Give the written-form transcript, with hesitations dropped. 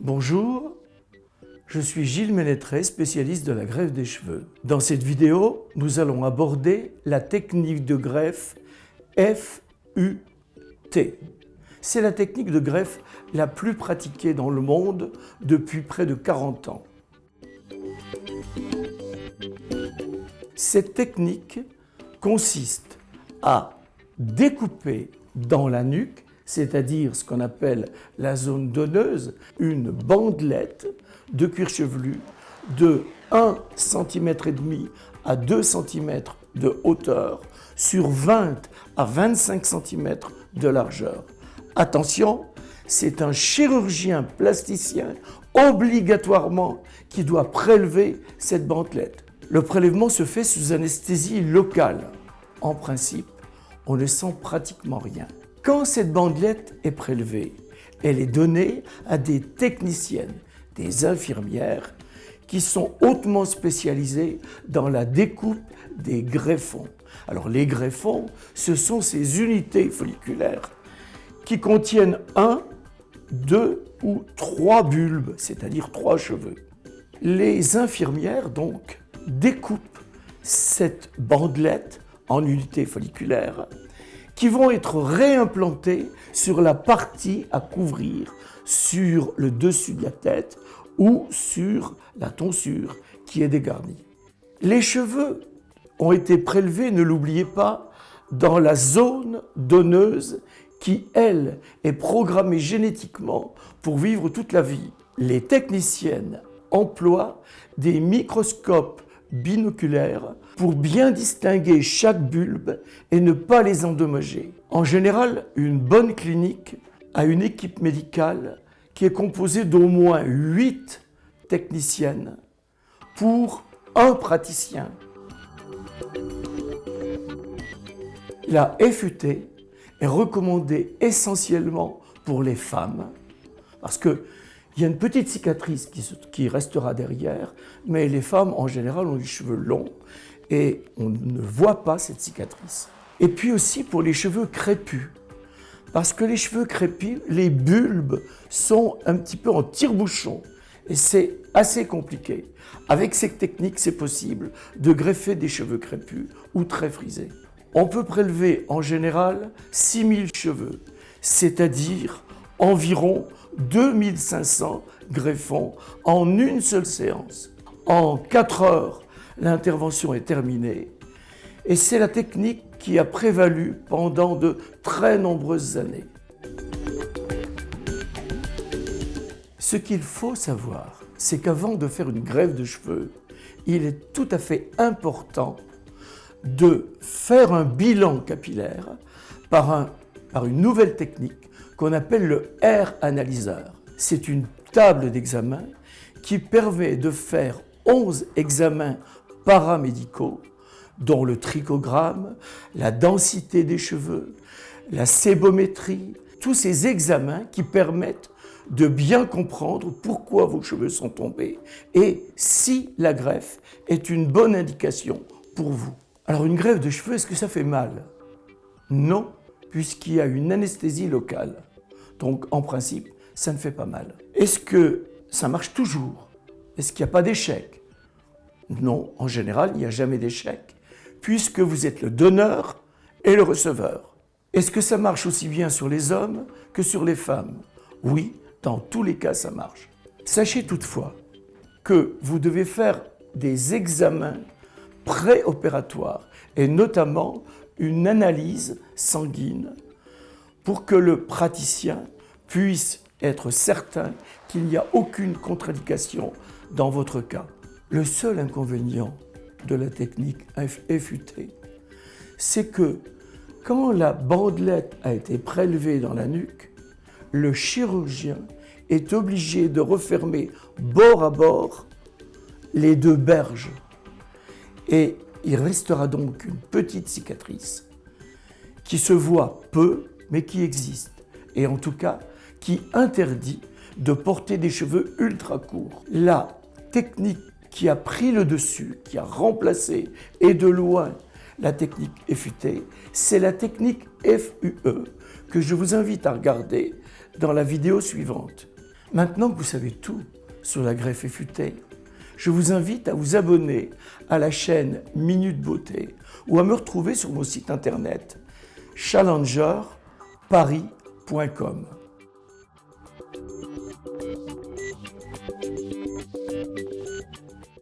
Bonjour, je suis Gilles Ménétré, spécialiste de la greffe des cheveux. Dans cette vidéo, nous allons aborder la technique de greffe FUT. C'est la technique de greffe la plus pratiquée dans le monde depuis près de 40 ans. Cette technique consiste à découper dans la nuque, c'est-à-dire ce qu'on appelle la zone donneuse, une bandelette de cuir chevelu de 1,5 cm à 2 cm de hauteur sur 20 à 25 cm de largeur. Attention, c'est un chirurgien plasticien obligatoirement qui doit prélever cette bandelette. Le prélèvement se fait sous anesthésie locale. En principe, on ne sent pratiquement rien. Quand cette bandelette est prélevée, elle est donnée à des techniciennes, des infirmières, qui sont hautement spécialisées dans la découpe des greffons. Alors les greffons, ce sont ces unités folliculaires qui contiennent 1, 2 ou 3 bulbes, c'est-à-dire 3 cheveux. Les infirmières, donc, découpent cette bandelette en unités folliculaires qui vont être réimplantées sur la partie à couvrir, sur le dessus de la tête ou sur la tonsure qui est dégarnie. Les cheveux ont été prélevés, ne l'oubliez pas, dans la zone donneuse qui, elle, est programmée génétiquement pour vivre toute la vie. Les techniciennes emploient des microscopes binoculaires pour bien distinguer chaque bulbe et ne pas les endommager. En général, une bonne clinique a une équipe médicale qui est composée d'au moins 8 techniciennes pour un praticien. La FUT est recommandée essentiellement pour les femmes parce qu'il y a une petite cicatrice qui restera derrière, mais les femmes en général ont les cheveux longs et on ne voit pas cette cicatrice. Et puis aussi pour les cheveux crépus, parce que les cheveux crépus, les bulbes sont un petit peu en tire-bouchon et c'est assez compliqué. Avec cette technique, c'est possible de greffer des cheveux crépus ou très frisés. On peut prélever en général 6000 cheveux, c'est-à-dire environ 2500 greffons en une seule séance. En 4 heures, l'intervention est terminée et c'est la technique qui a prévalu pendant de très nombreuses années. Ce qu'il faut savoir, c'est qu'avant de faire une greffe de cheveux, il est tout à fait important de faire un bilan capillaire par une nouvelle technique qu'on appelle le Hair Analyzer. C'est une table d'examen qui permet de faire 11 examens paramédicaux, dont le trichogramme, la densité des cheveux, la sébométrie, tous ces examens qui permettent de bien comprendre pourquoi vos cheveux sont tombés et si la greffe est une bonne indication pour vous. Alors une greffe de cheveux, est-ce que ça fait mal? Non, puisqu'il y a une anesthésie locale. Donc en principe, ça ne fait pas mal. Est-ce que ça marche toujours? Est-ce qu'il n'y a pas d'échec? Non, en général, il n'y a jamais d'échec, puisque vous êtes le donneur et le receveur. Est-ce que ça marche aussi bien sur les hommes que sur les femmes? Oui, dans tous les cas, ça marche. Sachez toutefois que vous devez faire des examens préopératoires et notamment une analyse sanguine pour que le praticien puisse être certain qu'il n'y a aucune contre-indication dans votre cas. Le seul inconvénient de la technique FUT, c'est que quand la bandelette a été prélevée dans la nuque, le chirurgien est obligé de refermer bord à bord les 2 berges. Et il restera donc une petite cicatrice qui se voit peu, mais qui existe. Et en tout cas, qui interdit de porter des cheveux ultra courts. La technique qui a pris le dessus, qui a remplacé, et de loin, la technique FUT, c'est la technique FUE que je vous invite à regarder dans la vidéo suivante. Maintenant que vous savez tout sur la greffe FUT, je vous invite à vous abonner à la chaîne Minute Beauté ou à me retrouver sur mon site internet challengerparis.com.